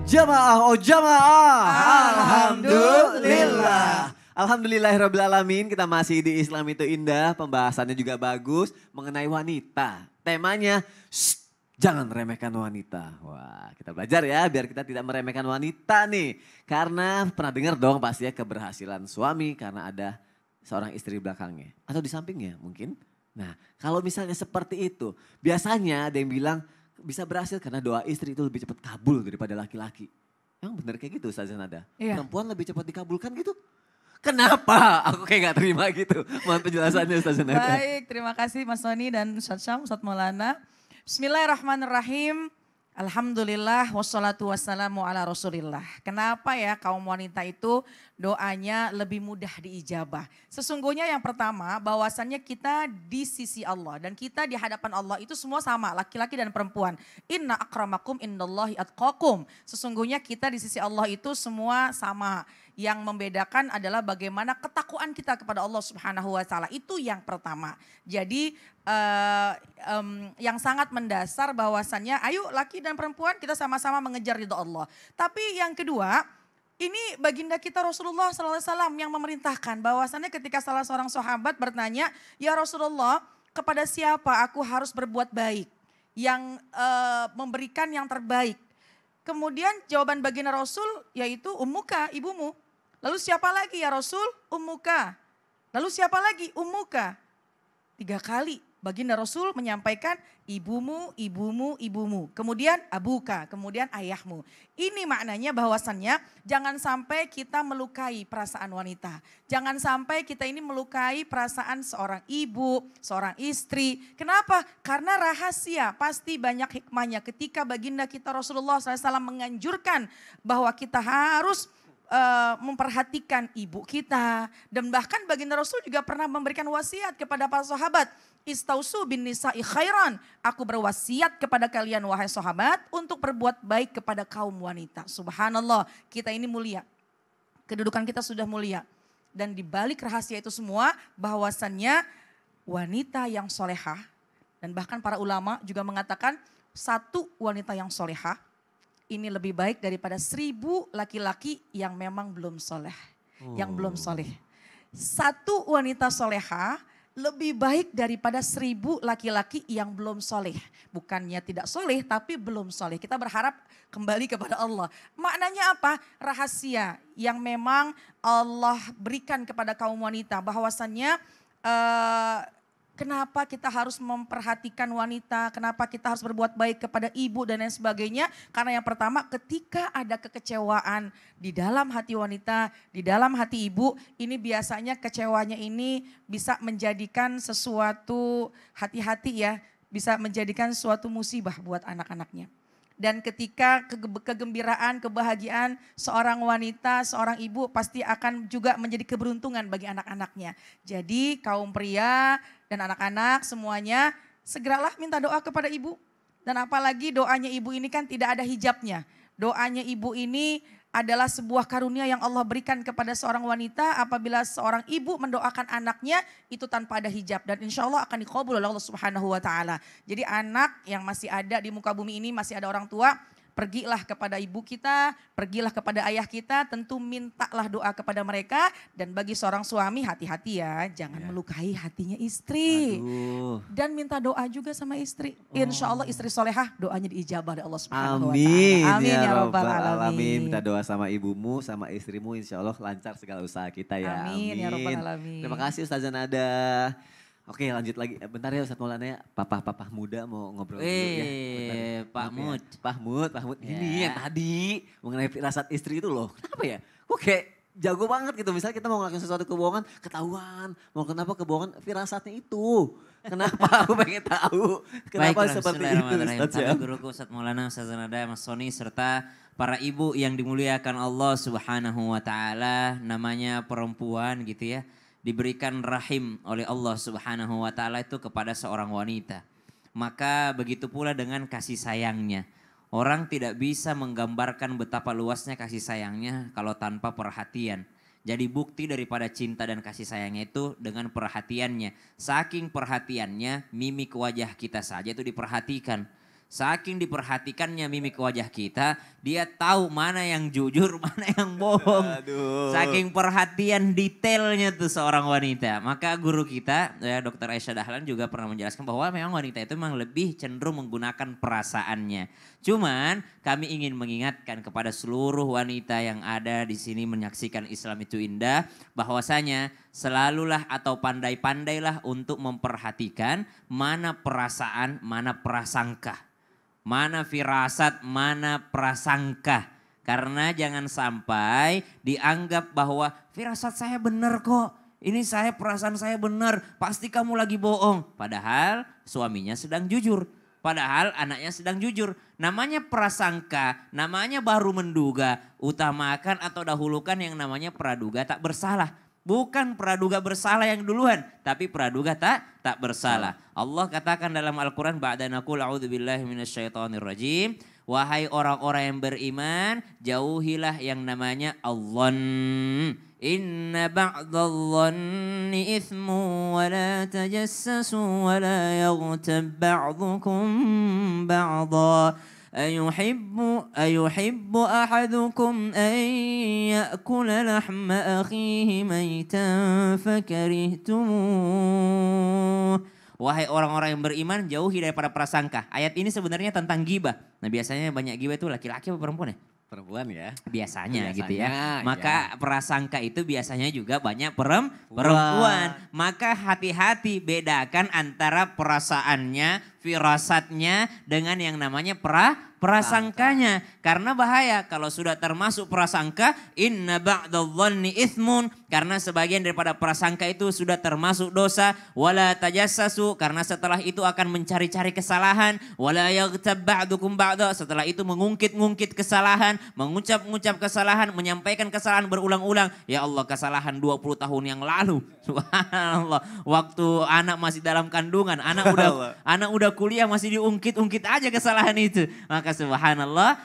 Jamaah, oh jamaah. Alhamdulillah. Alhamdulillahirrabbilalamin, kita masih di Islam itu indah, pembahasannya juga bagus mengenai wanita. Temanya, jangan remehkan wanita. Wah, kita belajar ya biar kita tidak meremehkan wanita nih. Karena pernah dengar dong pasti ya keberhasilan suami karena ada seorang istri belakangnya. Atau di sampingnya mungkin. Nah, kalau misalnya seperti itu, biasanya ada yang bilang bisa berhasil karena doa istri itu lebih cepat kabul daripada laki-laki. Emang bener kayak gitu Ustazah Nada? Iya. Perempuan lebih cepat dikabulkan gitu? Kenapa? Aku kayak gak terima gitu. Mohon penjelasannya Ustazah Nada. Baik, terima kasih Mas Soni dan Ustaz Syam, Ustaz Maulana. Bismillahirrahmanirrahim. Alhamdulillah wassalatu wassalamu ala rasulillah. Kenapa ya kaum wanita itu doanya lebih mudah diijabah? Sesungguhnya yang pertama bahwasannya kita di sisi Allah dan kita di hadapan Allah itu semua sama, laki-laki dan perempuan. Inna akramakum indallahi atqakum. Sesungguhnya kita di sisi Allah itu semua sama. Yang membedakan adalah bagaimana ketakwaan kita kepada Allah Subhanahu wa taala. Itu yang pertama. Jadi yang sangat mendasar bahwasannya ayo laki dan perempuan kita sama-sama mengejar ridha Allah. Tapi yang kedua, ini baginda kita Rasulullah SAW yang memerintahkan bahwasannya ketika salah seorang sahabat bertanya, "Ya Rasulullah, kepada siapa aku harus berbuat baik?" Yang memberikan yang terbaik. Kemudian jawaban baginda Rasul yaitu ummuka, ibumu. Lalu siapa lagi ya Rasul? Ummuka. Lalu siapa lagi? Ummuka. 3 kali baginda Rasul menyampaikan ibumu, ibumu, ibumu. Kemudian abuka, kemudian ayahmu. Ini maknanya bahwasannya jangan sampai kita melukai perasaan wanita. Jangan sampai kita ini melukai perasaan seorang ibu, seorang istri. Kenapa? Karena rahasia pasti banyak hikmahnya ketika baginda kita Rasulullah SAW menganjurkan bahwa kita harus memperhatikan ibu kita. Dan bahkan baginda Rasul juga pernah memberikan wasiat kepada para sahabat. Istausu bin nisa'i khairan. Aku berwasiat kepada kalian wahai sahabat untuk berbuat baik kepada kaum wanita. Subhanallah, kita ini mulia. Kedudukan kita sudah mulia. Dan di balik rahasia itu semua bahwasannya wanita yang solehah. Dan bahkan para ulama juga mengatakan satu wanita yang solehah ini lebih baik daripada 1000 laki-laki yang memang belum soleh. Yang belum soleh. Satu wanita soleha lebih baik daripada 1000 laki-laki yang belum soleh. Bukannya tidak soleh tapi belum soleh. Kita berharap kembali kepada Allah. Maknanya apa? Rahasia yang memang Allah berikan kepada kaum wanita. Bahwasannya kenapa kita harus memperhatikan wanita, kenapa kita harus berbuat baik kepada ibu dan lain sebagainya. Karena yang pertama ketika ada kekecewaan di dalam hati wanita, di dalam hati ibu, ini biasanya kecewanya ini bisa menjadikan sesuatu hati-hati ya, bisa menjadikan suatu musibah buat anak-anaknya. Dan ketika kegembiraan, kebahagiaan seorang wanita, seorang ibu pasti akan juga menjadi keberuntungan bagi anak-anaknya. Jadi kaum pria dan anak-anak semuanya segeralah minta doa kepada ibu. Dan apalagi doanya ibu ini kan tidak ada hijabnya. Doanya ibu ini adalah sebuah karunia yang Allah berikan kepada seorang wanita apabila seorang ibu mendoakan anaknya itu tanpa ada hijab. Dan insya Allah akan dikabul oleh Allah Subhanahu wa ta'ala. Jadi anak yang masih ada di muka bumi ini masih ada orang tua, pergilah kepada ibu kita, pergilah kepada ayah kita, tentu mintalah doa kepada mereka. Dan bagi seorang suami hati-hati ya, jangan melukai hatinya istri. Aduh. Dan minta doa juga sama istri. Insya Allah istri solehah doanya diijabah oleh Allah Subhanahu wa Amin. ta'ala. Amin Ya ya Rabbal Alamin. Alamin. Minta doa sama ibumu, sama istrimu, insya Allah lancar segala usaha kita ya. Amin ya Rabbal Alamin. Terima kasih Ustazah Nada. Oke lanjut lagi, bentar ya Ustaz Maulana ya, papa muda mau ngobrol dulu ya. Bentar. Pak Mud. Pak Mud. Ini Ya. yang tadi mengenai firasat istri itu loh. Kenapa ya? Kok kayak jago banget gitu. Misalnya kita mau ngelakuin sesuatu kebohongan, ketahuan. Mau kenapa kebohongan, firasatnya itu. Kenapa? Aku pengen tahu. Kenapa seperti itu Ustaz ya? Sama guruku Ustaz Maulana, Ustaz Nada, Mas Soni, serta para ibu yang dimuliakan Allah Subhanahu wa ta'ala. Namanya perempuan gitu ya. Diberikan rahim oleh Allah Subhanahu wa ta'ala itu kepada seorang wanita. Maka begitu pula dengan kasih sayangnya. Orang tidak bisa menggambarkan betapa luasnya kasih sayangnya kalau tanpa perhatian. Jadi bukti daripada cinta dan kasih sayangnya itu dengan perhatiannya. Saking perhatiannya, mimik wajah kita saja itu diperhatikan. Saking diperhatikannya mimik wajah kita, dia tahu mana yang jujur, mana yang bohong. Aduh. Saking perhatian detailnya tuh seorang wanita. Maka guru kita, ya Dr. Aisyah Dahlan juga pernah menjelaskan bahwa memang wanita itu memang lebih cenderung menggunakan perasaannya. Cuman kami ingin mengingatkan kepada seluruh wanita yang ada di sini menyaksikan Islam itu indah, bahwasanya selalulah atau pandai-pandailah untuk memperhatikan mana perasaan, mana prasangka. Mana firasat, mana prasangka. Karena jangan sampai dianggap bahwa firasat saya benar kok. Ini perasaan saya benar, pasti kamu lagi bohong. Padahal suaminya sedang jujur. Padahal anaknya sedang jujur. Namanya prasangka, namanya baru menduga. Utamakan atau dahulukan yang namanya praduga tak bersalah. Bukan praduga bersalah yang duluan, tapi praduga tak bersalah. Allah katakan dalam Al-Quran, ba'da naqul a'udzubillahi minasyaitonirrajim. Wahai orang-orang yang beriman, jauhilah yang namanya adh-dhann. Inna ba'dadh-dhanni ithmu wa la tajassasu wa la yaghtab ba'dukum ba'dha. أيحب أحدكم أن يأكل لحم أخيه ميتا فكرهتموه. Wahai orang-orang yang beriman, jauhi daripada prasangka. Ayat ini sebenarnya tentang ghibah. Nah biasanya banyak ghibah itu laki-laki atau perempuan ya? Perempuan ya. Biasanya gitu ya. Biasanya, Maka prasangka itu biasanya juga banyak perempuan. Maka hati-hati bedakan antara perasaannya, firasatnya dengan yang namanya prasangkanya. Karena bahaya kalau sudah termasuk prasangka, inna ba'dadh-dhanni ithmun. Karena sebagian daripada prasangka itu sudah termasuk dosa. Wala tajassasu, karena setelah itu akan mencari-cari kesalahan. Wala yaghtab ba'dukum ba'dha, setelah itu mengungkit-ungkit kesalahan. Mengucap-ngucap kesalahan, menyampaikan kesalahan berulang-ulang. Ya Allah, kesalahan 20 tahun yang lalu. Subhanallah. Waktu anak masih dalam kandungan, anak udah kuliah masih diungkit-ungkit aja kesalahan itu. Maka subhanallah,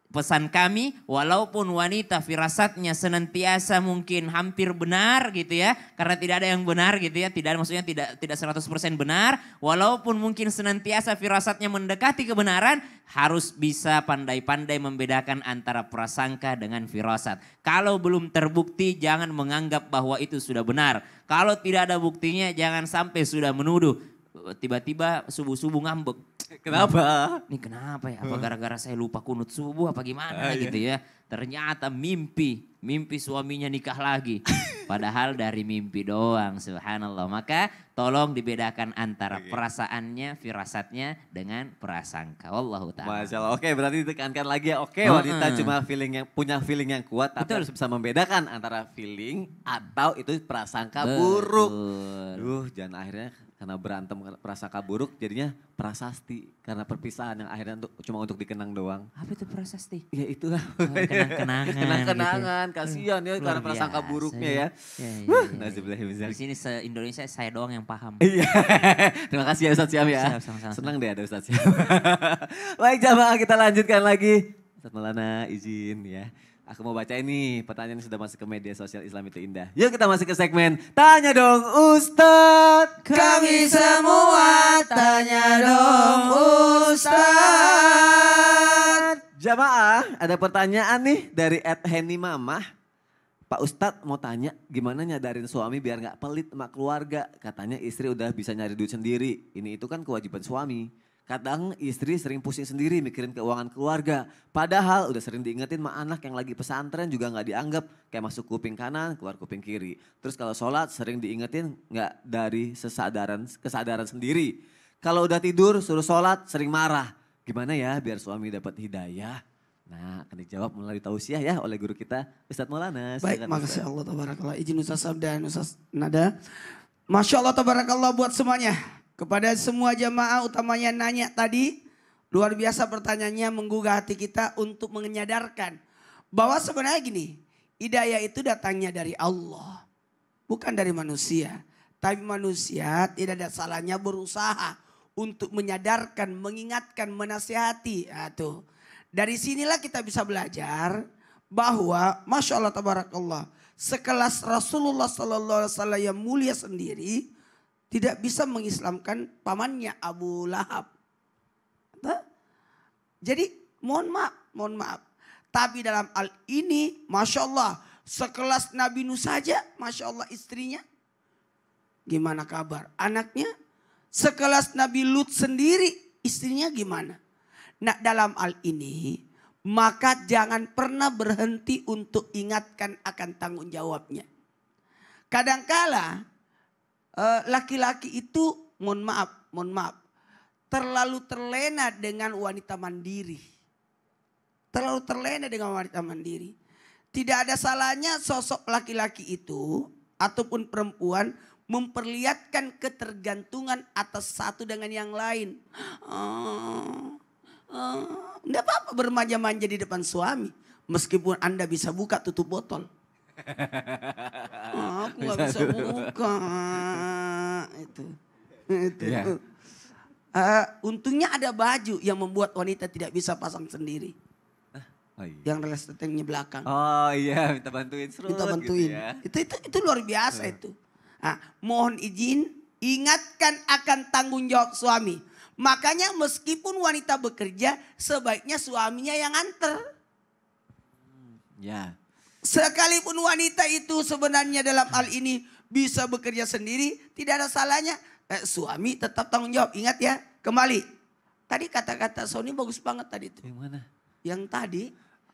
pesan kami, walaupun wanita firasatnya senantiasa mungkin hampir benar gitu ya. Karena tidak ada yang benar gitu ya. Maksudnya tidak 100% benar. Walaupun mungkin senantiasa firasatnya mendekati kebenaran. Harus bisa pandai-pandai membedakan antara prasangka dengan firasat. Kalau belum terbukti jangan menganggap bahwa itu sudah benar. Kalau tidak ada buktinya jangan sampai sudah menuduh. Tiba-tiba subuh-subuh ngambek. Kenapa? Ini kenapa ya? Apa gara-gara saya lupa kunut subuh apa gimana gitu ya. Ternyata mimpi suaminya nikah lagi. Padahal dari mimpi doang, subhanallah. Maka tolong dibedakan antara perasaannya, firasatnya dengan prasangka. Wallahu ta'ala. Masya Allah. Oke, berarti ditekankan lagi ya. Oke, wanita cuma punya feeling yang kuat, tapi harus bisa membedakan antara feeling atau itu prasangka buruk. Jangan akhirnya karena berantem prasangka buruk jadinya prasasti. Karena perpisahan yang akhirnya cuma untuk dikenang doang. Apa itu prasasti? Ya itulah. Kenang-kenangan. Kenang-kenangan, gitu. kasihan ya karena prasangka buruknya ya. Di sini se-Indonesia saya doang yang paham. Iya, terima kasih ya Ustadz Syam ya. Sama-sama. Senang deh ada Ustadz Syam. Baik jamaah, kita lanjutkan lagi. Ustadz Maulana izin ya. Aku mau baca ini pertanyaan yang sudah masuk ke media sosial Islam itu indah. Yuk kita masuk ke segmen Tanya Dong Ustadz. Kami semua tanya dong Ustadz. Jamaah, ada pertanyaan nih dari @Henny Mamah. Pak Ustadz mau tanya gimana nyadarin suami biar gak pelit sama keluarga. Katanya istri udah bisa nyari duit sendiri. Ini itu kan kewajiban suami. Kadang istri sering pusing sendiri mikirin keuangan keluarga. Padahal udah sering diingetin sama anak yang lagi pesantren juga gak dianggap. Kayak masuk kuping kanan, keluar kuping kiri. Terus kalau sholat sering diingetin gak dari kesadaran sendiri. Kalau udah tidur suruh sholat sering marah. Gimana ya biar suami dapat hidayah? Nah akan dijawab melalui tausiah ya oleh guru kita Ustadz Maulana. Baik, makasih Allah tabarakallah. Izin Ustaz Sam dan Ustaz Nada. Masya Allah tabarakallah buat semuanya. Kepada semua jamaah utamanya nanya tadi. Luar biasa pertanyaannya menggugah hati kita untuk menyadarkan. Bahwa sebenarnya gini. Hidayah itu datangnya dari Allah. Bukan dari manusia. Tapi manusia tidak ada salahnya berusaha. Untuk menyadarkan, mengingatkan, menasihati. Nah, tuh. Dari sinilah kita bisa belajar. Bahwa Masya Allah tabarakallah. Sekelas Rasulullah sallallahu alaihi wasallam yang mulia sendiri. Tidak bisa mengislamkan pamannya Abu Lahab. Jadi mohon maaf. Tapi dalam hal ini Masya Allah sekelas Nabi Nuh saja Masya Allah istrinya. Gimana kabar anaknya? Sekelas Nabi Lut sendiri istrinya gimana? Nah dalam hal ini maka jangan pernah berhenti untuk ingatkan akan tanggung jawabnya. Kadangkala laki-laki itu mohon maaf terlalu terlena dengan wanita mandiri. Terlalu terlena dengan wanita mandiri. Tidak ada salahnya sosok laki-laki itu ataupun perempuan memperlihatkan ketergantungan atas satu dengan yang lain. Tidak apa-apa bermanja-manja di depan suami. Meskipun Anda bisa buka tutup botol. Aku gak bisa buka. Itu. Yeah. Untungnya ada baju yang membuat wanita tidak bisa pasang sendiri. Oh iya. Yang resletingnya belakang. Oh iya, minta bantuin serut Minta bantuin. gitu ya. Itu luar biasa itu. Nah, mohon izin ingatkan akan tanggung jawab suami. Makanya meskipun wanita bekerja sebaiknya suaminya yang antar. Ya. Sekalipun wanita itu sebenarnya dalam hal ini bisa bekerja sendiri, tidak ada salahnya. Suami tetap tanggung jawab. Ingat ya, kembali. Tadi kata-kata Sony bagus banget tadi itu. Yang mana? Yang tadi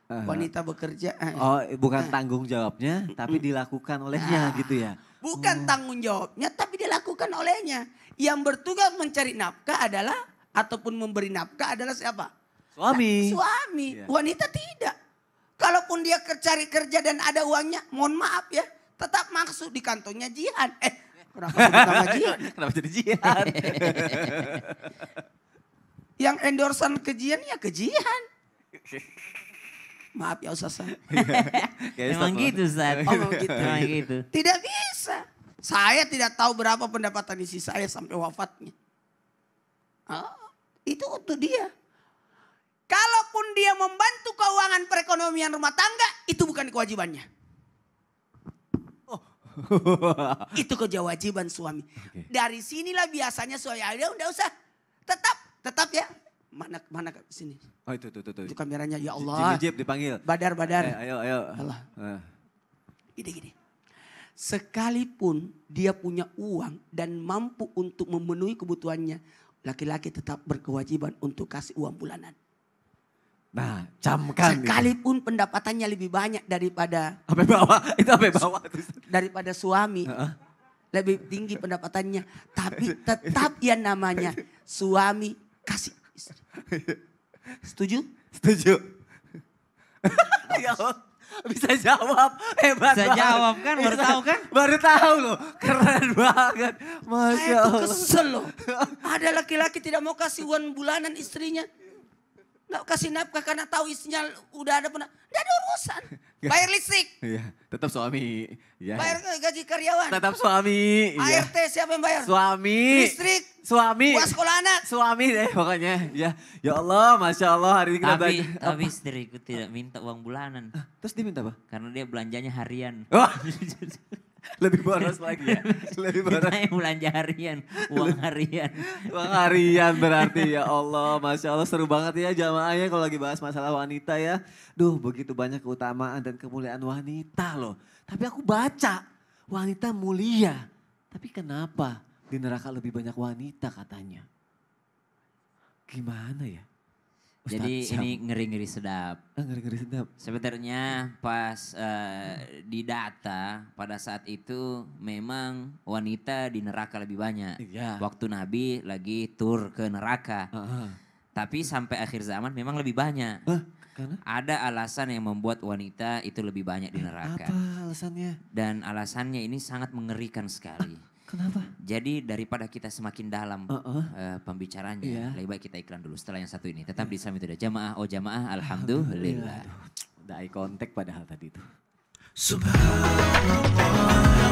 wanita bekerja. Oh bukan tanggung jawabnya tapi dilakukan olehnya gitu ya. Bukan tanggung jawabnya tapi dilakukan olehnya. Yang bertugas mencari nafkah adalah ataupun memberi nafkah adalah siapa? Suami. Suami. Iya. Wanita tidak. Kalaupun dia cari kerja dan ada uangnya, mohon maaf ya, tetap masuk di kantongnya Jihan. Kenapa sebut nama Jihan? Kenapa jadi jihad? Yang endorsan ke Jihan ya ke Jihan. Maaf ya Ustaz. Memang gitu Ustaz. Oh, gitu. Memang gitu. Tidak bisa. Saya tidak tahu berapa pendapatan isi saya sampai wafatnya. Itu untuk dia. Kalaupun dia membantu keuangan perekonomian rumah tangga, itu bukan kewajibannya. Itu kewajiban suami. Okay. Dari sinilah biasanya suami, udah usah. Tetap ya. Mana ke sini? Oh itu. Itu kameranya ya Allah. Jip dipanggil. Badar. Ayo. Allah. Gini. Sekalipun dia punya uang dan mampu untuk memenuhi kebutuhannya, laki-laki tetap berkewajiban untuk kasih uang bulanan. Nah, camkan. Sekalipun pendapatannya lebih banyak daripada Sampai bawah, itu sampai bawah. daripada suami. Lebih tinggi pendapatannya. Tapi tetap yang namanya suami kasih istri. Setuju? Setuju. Ya Allah, bisa jawab. Hebat Bisa banget. jawab kan, baru tahu kan? Baru tahu loh, keren banget. Masya Saya tuh Allah. kesel loh. Ada laki-laki tidak mau kasih uang bulanan istrinya. Nggak kasih nafkah karena tahu istrinya udah ada pernah. Nggak ada urusan. Bayar listrik. Iya, tetap suami. Ya. Bayar gaji karyawan. Tetap suami. Iya. ART siapa yang bayar? Suami. Listrik. Suami. Uang sekolah anak. Suami deh pokoknya. Ya Allah, Masya Allah hari ini kita belajar. Tapi istriku tidak minta uang bulanan. Terus dia minta apa? Karena dia belanjanya harian. Wah, lebih boros lagi ya. Lebih boros. Kita yang belanja harian, uang harian. Uang harian berarti ya Allah. Masya Allah seru banget ya jamaahnya kalau lagi bahas masalah wanita ya. Duh begitu banyak keutamaan dan kemuliaan wanita loh. Tapi aku baca wanita mulia. Tapi kenapa di neraka lebih banyak wanita katanya? Gimana ya? Jadi Ustadz ini ngeri-ngeri sedap. ngeri-ngeri sedap. Sebenarnya pas di data pada saat itu memang wanita di neraka lebih banyak. Iya. Waktu Nabi lagi tur ke neraka. Tapi sampai akhir zaman memang lebih banyak. Karena? Ada alasan yang membuat wanita itu lebih banyak di neraka. Apa alasannya? Dan alasannya ini sangat mengerikan sekali. Kenapa? Jadi daripada kita semakin dalam pembicaranya, Iya. lebih baik kita iklan dulu setelah yang satu ini. Tetap di Islam itu ada jamaah, oh jamaah, alhamdulillah. Udah eye contact padahal tadi itu. Subhanallah.